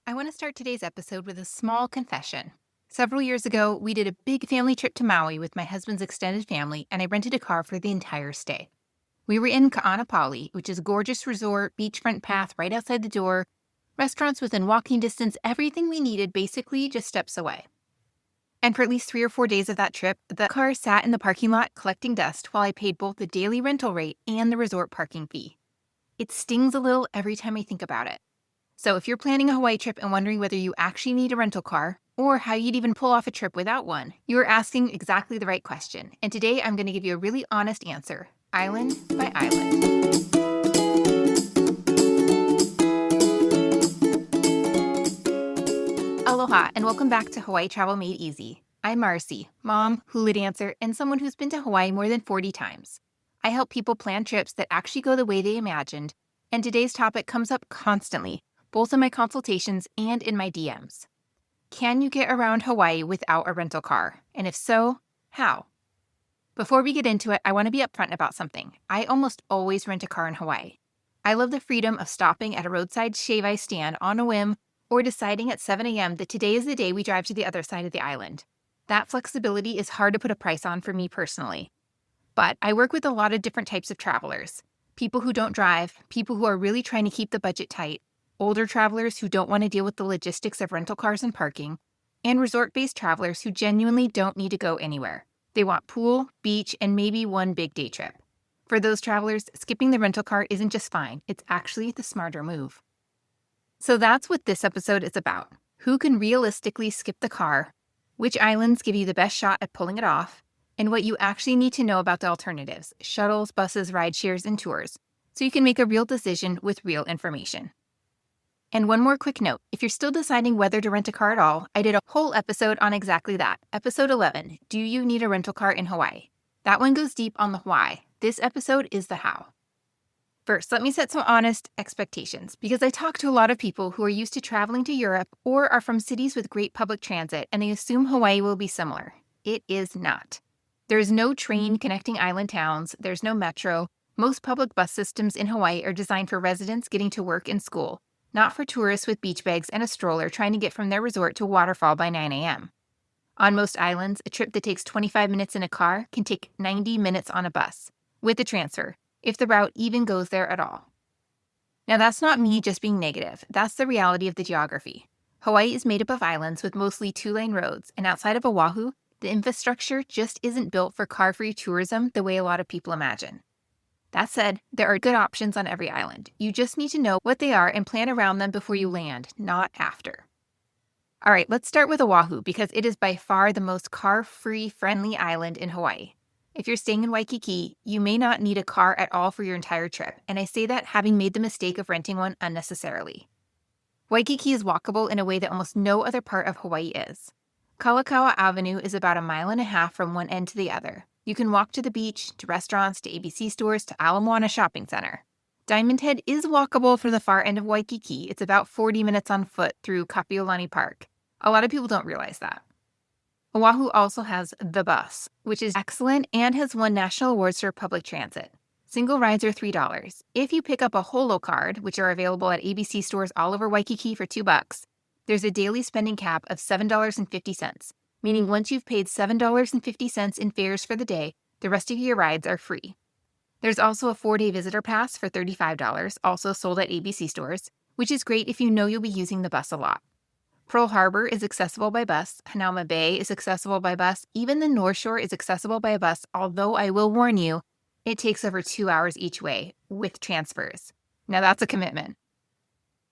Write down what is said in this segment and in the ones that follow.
I want to start today's episode with a small confession. Several years ago, we did a big family trip to Maui with my husband's extended family, and I rented a car for the entire stay. We were in Ka'anapali, which is a gorgeous resort, beachfront path right outside the door, restaurants within walking distance, everything we needed basically just steps away. And for at least 3 or 4 days of that trip, the car sat in the parking lot collecting dust while I paid both the daily rental rate and the resort parking fee. It stings a little every time I think about it. So if you're planning a Hawaii trip and wondering whether you actually need a rental car or how you'd even pull off a trip without one, you're asking exactly the right question. And today I'm going to give you a really honest answer, island by island. Aloha, and welcome back to Hawaii Travel Made Easy. I'm Marcie, mom, hula dancer, and someone who's been to Hawaii more than 40 times. I help people plan trips that actually go the way they imagined, and today's topic comes up constantly, both in my consultations and in my DMs. Can you get around Hawaii without a rental car? And if so, how? Before we get into it, I want to be upfront about something. I almost always rent a car in Hawaii. I love the freedom of stopping at a roadside shave ice stand on a whim or deciding at 7 a.m. that today is the day we drive to the other side of the island. That flexibility is hard to put a price on for me personally. But I work with a lot of different types of travelers. People who don't drive, people who are really trying to keep the budget tight, older travelers who don't want to deal with the logistics of rental cars and parking, and resort-based travelers who genuinely don't need to go anywhere. They want pool, beach, and maybe one big day trip. For those travelers, skipping the rental car isn't just fine, it's actually the smarter move. So that's what this episode is about. Who can realistically skip the car, which islands give you the best shot at pulling it off, and what you actually need to know about the alternatives, shuttles, buses, rideshares, and tours, so you can make a real decision with real information. And one more quick note, if you're still deciding whether to rent a car at all, I did a whole episode on exactly that. Episode 11, Do You Need a Rental Car in Hawaii? That one goes deep on the why. This episode is the how. First, let me set some honest expectations, because I talk to a lot of people who are used to traveling to Europe or are from cities with great public transit, and they assume Hawaii will be similar. It is not. There is no train connecting island towns, there's no metro. Most public bus systems in Hawaii are designed for residents getting to work and school, not for tourists with beach bags and a stroller trying to get from their resort to a waterfall by 9 a.m. On most islands, a trip that takes 25 minutes in a car can take 90 minutes on a bus, with a transfer, if the route even goes there at all. Now that's not me just being negative, that's the reality of the geography. Hawaii is made up of islands with mostly 2-lane roads, and outside of Oahu, the infrastructure just isn't built for car-free tourism the way a lot of people imagine. That said, there are good options on every island. You just need to know what they are and plan around them before you land, not after. All right, let's start with Oahu because it is by far the most car-free friendly island in Hawaii. If you're staying in Waikiki, you may not need a car at all for your entire trip, and I say that having made the mistake of renting one unnecessarily. Waikiki is walkable in a way that almost no other part of Hawaii is. Kalakaua Avenue is about 1.5 miles from one end to the other. You can walk to the beach, to restaurants, to ABC stores, to Ala Moana Shopping Center. Diamond Head is walkable for the far end of Waikiki. It's about 40 minutes on foot through Kapiolani Park. A lot of people don't realize that. Oahu also has the bus, which is excellent and has won national awards for public transit. Single rides are $3. If you pick up a Holo card, which are available at ABC stores all over Waikiki for $2, there's a daily spending cap of $7.50, meaning once you've paid $7.50 in fares for the day, the rest of your rides are free. There's also a 4-day visitor pass for $35, also sold at ABC stores, which is great if you know you'll be using the bus a lot. Pearl Harbor is accessible by bus, Hanauma Bay is accessible by bus, even the North Shore is accessible by bus, although I will warn you, it takes over 2 hours each way, with transfers. Now that's a commitment.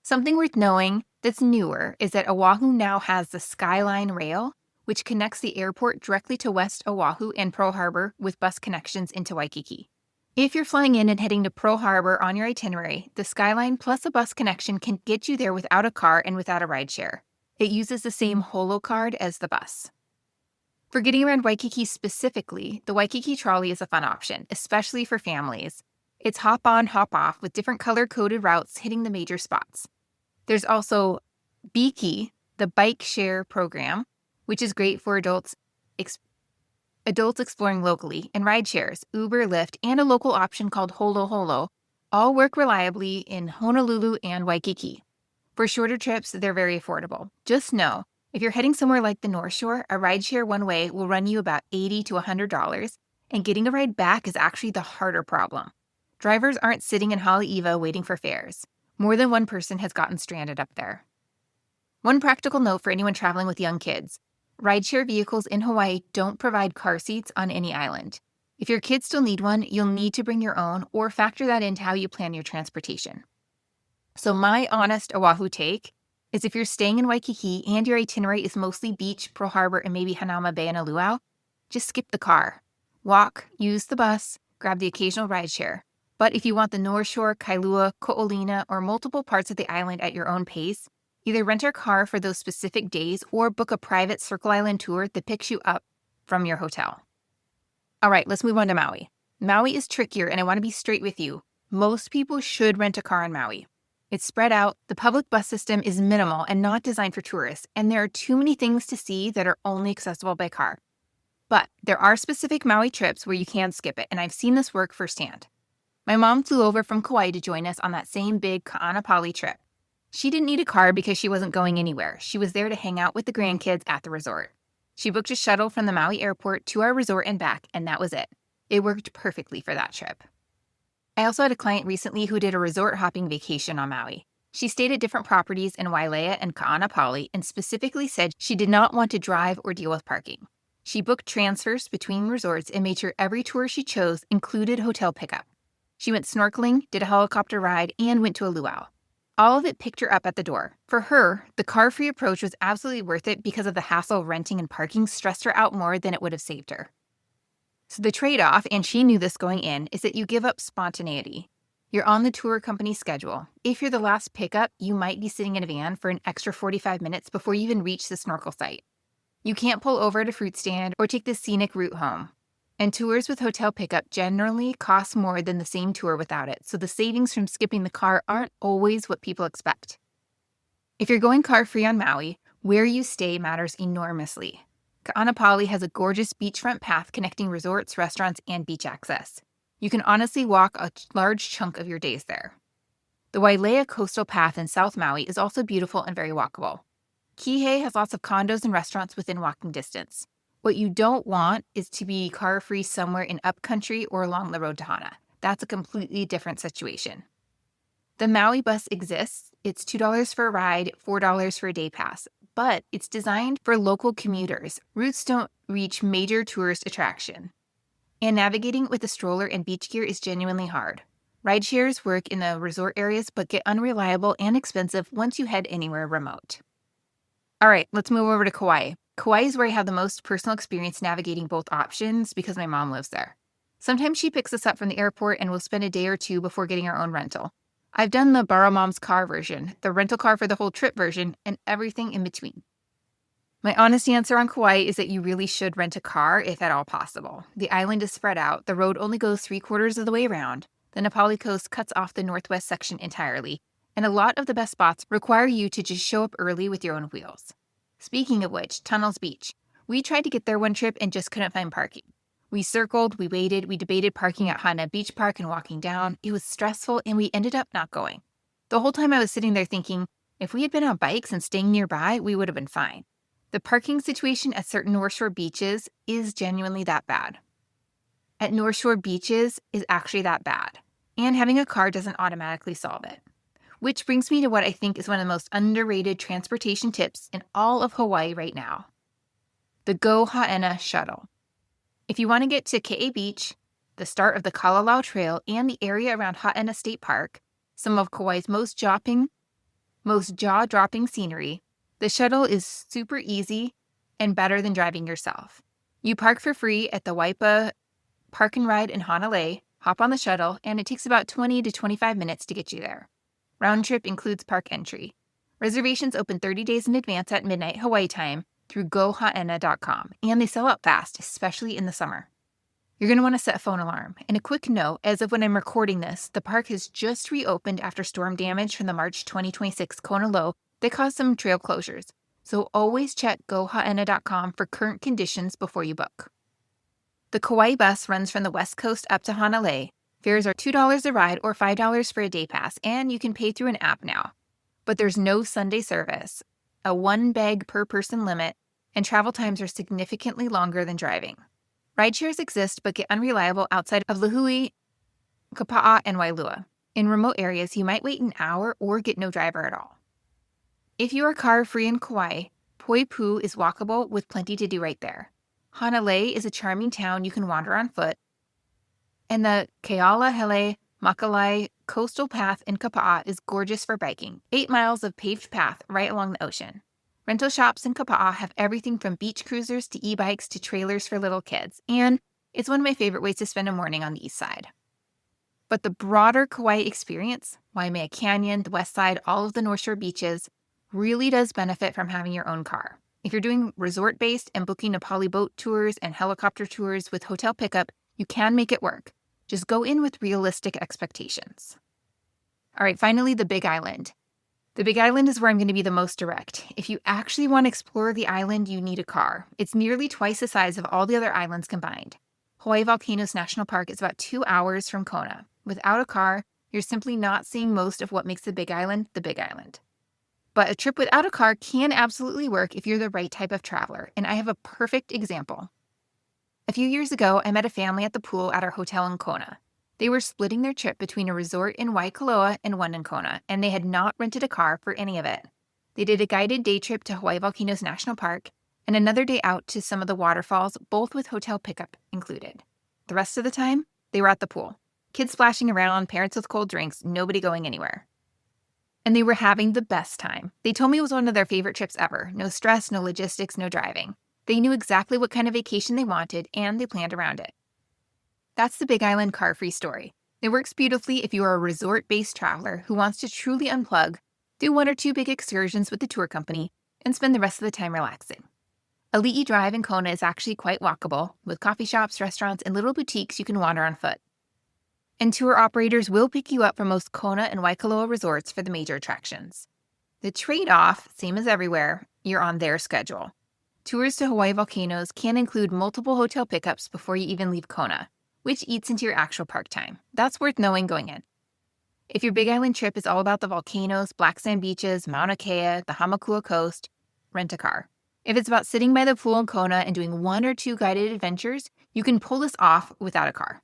Something worth knowing that's newer is that Oahu now has the Skyline Rail, which connects the airport directly to West Oahu and Pearl Harbor with bus connections into Waikiki. If you're flying in and heading to Pearl Harbor on your itinerary, the Skyline plus a bus connection can get you there without a car and without a rideshare. It uses the same Holo card as the bus. For getting around Waikiki specifically, the Waikiki trolley is a fun option, especially for families. It's hop on, hop off with different color-coded routes hitting the major spots. There's also Biki, the bike share program, which is great for adults exploring locally, and rideshares, Uber, Lyft, and a local option called Holo all work reliably in Honolulu and Waikiki. For shorter trips, they're very affordable. Just know, if you're heading somewhere like the North Shore, a rideshare one way will run you about $80 to $100, and getting a ride back is actually the harder problem. Drivers aren't sitting in Haleiwa waiting for fares. More than one person has gotten stranded up there. One practical note for anyone traveling with young kids: rideshare vehicles in Hawaii don't provide car seats on any island. If your kids still need one, you'll need to bring your own or factor that into how you plan your transportation. So my honest Oahu take is, if you're staying in Waikiki and your itinerary is mostly beach, Pearl Harbor, and maybe Hanauma Bay and a luau, just skip the car. Walk, use the bus, grab the occasional rideshare. But if you want the North Shore, Kailua, Ko'olina, or multiple parts of the island at your own pace, either rent a car for those specific days or book a private Circle Island tour that picks you up from your hotel. All right, let's move on to Maui. Maui is trickier, and I want to be straight with you. Most people should rent a car in Maui. It's spread out, the public bus system is minimal and not designed for tourists, and there are too many things to see that are only accessible by car. But there are specific Maui trips where you can skip it, and I've seen this work firsthand. My mom flew over from Kauai to join us on that same big Ka'anapali trip. She didn't need a car because she wasn't going anywhere. She was there to hang out with the grandkids at the resort. She booked a shuttle from the Maui airport to our resort and back, and that was it. It worked perfectly for that trip. I also had a client recently who did a resort hopping vacation on Maui. She stayed at different properties in Wailea and Ka'anapali and specifically said she did not want to drive or deal with parking. She booked transfers between resorts and made sure every tour she chose included hotel pickup. She went snorkeling, did a helicopter ride, and went to a luau. All of it picked her up at the door. For her, the car-free approach was absolutely worth it because of the hassle of renting and parking stressed her out more than it would have saved her. So the trade-off, and she knew this going in, is that you give up spontaneity. You're on the tour company schedule. If you're the last pickup, you might be sitting in a van for an extra 45 minutes before you even reach the snorkel site. You can't pull over at a fruit stand or take the scenic route home. And tours with hotel pickup generally cost more than the same tour without it, so the savings from skipping the car aren't always what people expect. If you're going car-free on Maui, where you stay matters enormously. Ka'anapali has a gorgeous beachfront path connecting resorts, restaurants, and beach access. You can honestly walk a large chunk of your days there. The Wailea coastal path in South Maui is also beautiful and very walkable. Kihei has lots of condos and restaurants within walking distance. What you don't want is to be car-free somewhere in upcountry or along the road to Hana. That's a completely different situation. The Maui bus exists. It's $2 for a ride, $4 for a day pass, but it's designed for local commuters. Routes don't reach major tourist attraction. And navigating with a stroller and beach gear is genuinely hard. Rideshares work in the resort areas but get unreliable and expensive once you head anywhere remote. All right, let's move over to Kauai. Kauai is where I have the most personal experience navigating both options because my mom lives there. Sometimes she picks us up from the airport and we'll spend a day or two before getting our own rental. I've done the borrow mom's car version, the rental car for the whole trip version, and everything in between. My honest answer on Kauai is that you really should rent a car if at all possible. The island is spread out, the road only goes 3/4 of the way around, the Nepali coast cuts off the northwest section entirely, and a lot of the best spots require you to just show up early with your own wheels. Speaking of which, Tunnels Beach. We tried to get there one trip and just couldn't find parking. We circled, we waited, we debated parking at Hana Beach Park and walking down. It was stressful and we ended up not going. The whole time I was sitting there thinking, if we had been on bikes and staying nearby, we would have been fine. The parking situation at certain North Shore beaches is genuinely that bad. At North Shore beaches is actually that bad. And having a car doesn't automatically solve it. Which brings me to what I think is one of the most underrated transportation tips in all of Hawaii right now. The Go Haena shuttle. If you want to get to Kihei Beach, the start of the Kalalau Trail, and the area around Haena State Park, some of Kauai's most jaw-dropping scenery, the shuttle is super easy and better than driving yourself. You park for free at the Waipa Park and Ride in Hanalei, hop on the shuttle, and it takes about 20 to 25 minutes to get you there. Round trip includes park entry. Reservations open 30 days in advance at midnight Hawaii time through gohaena.com, and they sell out fast, especially in the summer. You're going to want to set a phone alarm. And a quick note, as of when I'm recording this, the park has just reopened after storm damage from the March 2026 Kona low that caused some trail closures. So always check gohaena.com for current conditions before you book. The Kauai bus runs from the west coast up to Hanalei. Fares are $2 a ride or $5 for a day pass, and you can pay through an app now. But there's no Sunday service, a 1 bag per person limit, and travel times are significantly longer than driving. Rideshares exist but get unreliable outside of Lihue, Kapaa, and Wailea. In remote areas, you might wait an hour or get no driver at all. If you are car-free in Kauai, Poipu is walkable with plenty to do right there. Hanalei is a charming town you can wander on foot, and the Kealahele Makalai coastal path in Kapaa is gorgeous for biking, 8 miles of paved path right along the ocean. Rental shops in Kapaa have everything from beach cruisers to e-bikes to trailers for little kids, and it's one of my favorite ways to spend a morning on the east side. But the broader Kauai experience, Waimea Canyon, the west side, all of the North Shore beaches, really does benefit from having your own car. If you're doing resort-based and booking Nepali boat tours and helicopter tours with hotel pickup, you can make it work. Just go in with realistic expectations. All right, finally, the Big Island. The Big Island is where I'm going to be the most direct. If you actually want to explore the island, you need a car. It's nearly twice the size of all the other islands combined. Hawaii Volcanoes National Park is about 2 hours from Kona. Without a car, you're simply not seeing most of what makes the Big Island the Big Island. But a trip without a car can absolutely work if you're the right type of traveler, and I have a perfect example. A few years ago, I met a family at the pool at our hotel in Kona. They were splitting their trip between a resort in Waikoloa and one in Kona, and they had not rented a car for any of it. They did a guided day trip to Hawaii Volcanoes National Park and another day out to some of the waterfalls, both with hotel pickup included. The rest of the time, they were at the pool. Kids splashing around, parents with cold drinks, nobody going anywhere. And they were having the best time. They told me it was one of their favorite trips ever. No stress, no logistics, no driving. They knew exactly what kind of vacation they wanted, and they planned around it. That's the Big Island car-free story. It works beautifully if you are a resort-based traveler who wants to truly unplug, do 1 or 2 big excursions with the tour company, and spend the rest of the time relaxing. Ali'i Drive in Kona is actually quite walkable, with coffee shops, restaurants, and little boutiques you can wander on foot. And tour operators will pick you up from most Kona and Waikoloa resorts for the major attractions. The trade-off, same as everywhere, you're on their schedule. Tours to Hawaii volcanoes can include multiple hotel pickups before you even leave Kona, which eats into your actual park time. That's worth knowing going in. If your Big Island trip is all about the volcanoes, black sand beaches, Mauna Kea, the Hamakua coast, rent a car. If it's about sitting by the pool in Kona and doing 1 or 2 guided adventures, you can pull this off without a car.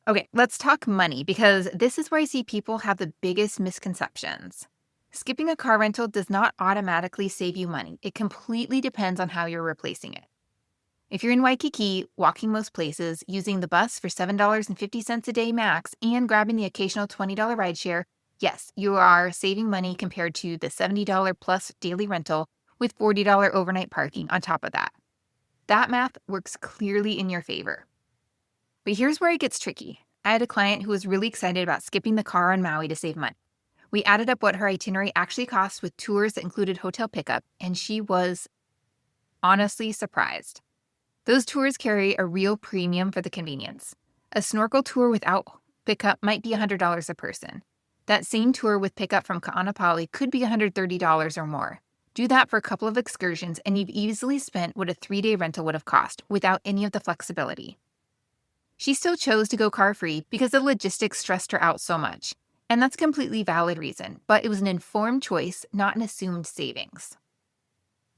Okay, let's talk money, because this is where I see people have the biggest misconceptions. Skipping a car rental does not automatically save you money. It completely depends on how you're replacing it. If you're in Waikiki, walking most places, using the bus for $7.50 a day max, and grabbing the occasional $20 rideshare, yes, you are saving money compared to the $70 plus daily rental with $40 overnight parking on top of that. That math works clearly in your favor. But here's where it gets tricky. I had a client who was really excited about skipping the car on Maui to save money. We added up what her itinerary actually cost with tours that included hotel pickup, and she was honestly surprised. Those tours carry a real premium for the convenience. A snorkel tour without pickup might be $100 a person. That same tour with pickup from Ka'anapali could be $130 or more. Do that for a couple of excursions, and you've easily spent what a 3-day rental would have cost without any of the flexibility. She still chose to go car-free because the logistics stressed her out so much. And that's a completely valid reason, but it was an informed choice, not an assumed savings.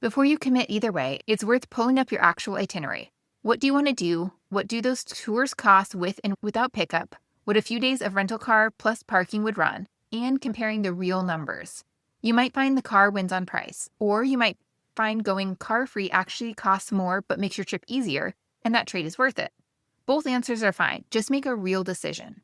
Before you commit either way, it's worth pulling up your actual itinerary. What do you want to do? What do those tours cost with and without pickup? What a few days of rental car plus parking would run? And comparing the real numbers. You might find the car wins on price, or you might find going car-free actually costs more but makes your trip easier, and that trade is worth it. Both answers are fine. Just make a real decision.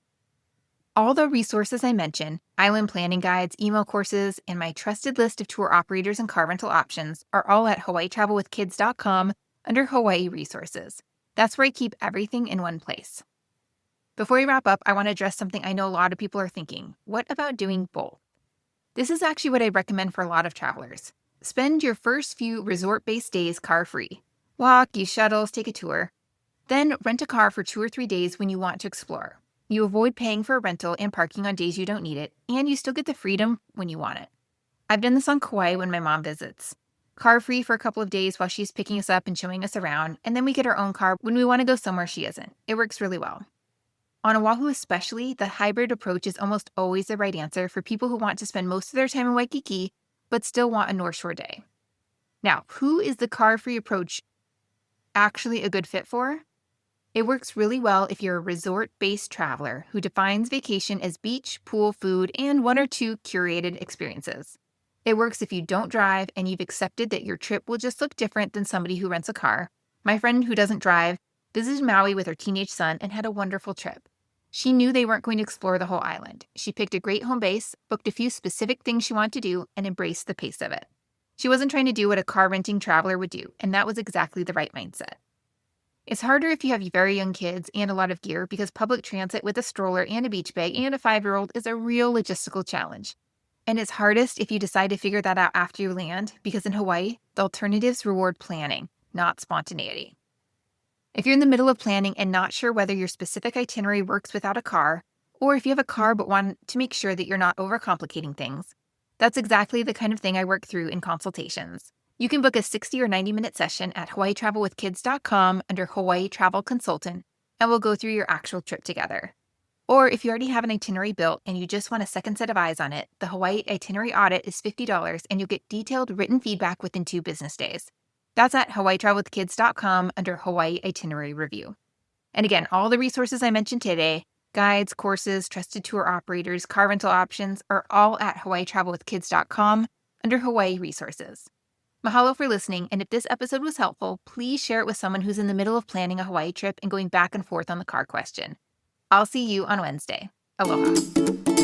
All the resources I mentioned, island planning guides, email courses, and my trusted list of tour operators and car rental options are all at hawaiitravelwithkids.com under Hawaii Resources. That's where I keep everything in one place. Before we wrap up, I want to address something I know a lot of people are thinking. What about doing both? This is actually what I recommend for a lot of travelers. Spend your first few resort-based days car-free. Walk, use shuttles, take a tour. Then rent a car for 2 or 3 days when you want to explore. You avoid paying for a rental and parking on days you don't need it, and you still get the freedom when you want it. I've done this on Kauai when my mom visits. Car-free for a couple of days while she's picking us up and showing us around, and then we get our own car when we want to go somewhere she isn't. It works really well. On Oahu especially, the hybrid approach is almost always the right answer for people who want to spend most of their time in Waikiki but still want a North Shore day. Now, who is the car-free approach actually a good fit for? It works really well if you're a resort-based traveler who defines vacation as beach, pool, food, and 1 or 2 curated experiences. It works if you don't drive and you've accepted that your trip will just look different than somebody who rents a car. My friend who doesn't drive visited Maui with her teenage son and had a wonderful trip. She knew they weren't going to explore the whole island. She picked a great home base, booked a few specific things she wanted to do, and embraced the pace of it. She wasn't trying to do what a car-renting traveler would do, and that was exactly the right mindset. It's harder if you have very young kids and a lot of gear because public transit with a stroller and a beach bag and a 5-year-old is a real logistical challenge. And it's hardest if you decide to figure that out after you land because in Hawaii, the alternatives reward planning, not spontaneity. If you're in the middle of planning and not sure whether your specific itinerary works without a car, or if you have a car but want to make sure that you're not overcomplicating things, that's exactly the kind of thing I work through in consultations. You can book a 60 or 90-minute session at hawaiitravelwithkids.com under Hawaii Travel Consultant, and we'll go through your actual trip together. Or if you already have an itinerary built and you just want a second set of eyes on it, the Hawaii Itinerary Audit is $50 and you'll get detailed written feedback within 2 business days. That's at hawaiitravelwithkids.com under Hawaii Itinerary Review. And again, all the resources I mentioned today, guides, courses, trusted tour operators, car rental options, are all at hawaiitravelwithkids.com under Hawaii Resources. Mahalo for listening, and if this episode was helpful, please share it with someone who's in the middle of planning a Hawaii trip and going back and forth on the car question. I'll see you on Wednesday. Aloha.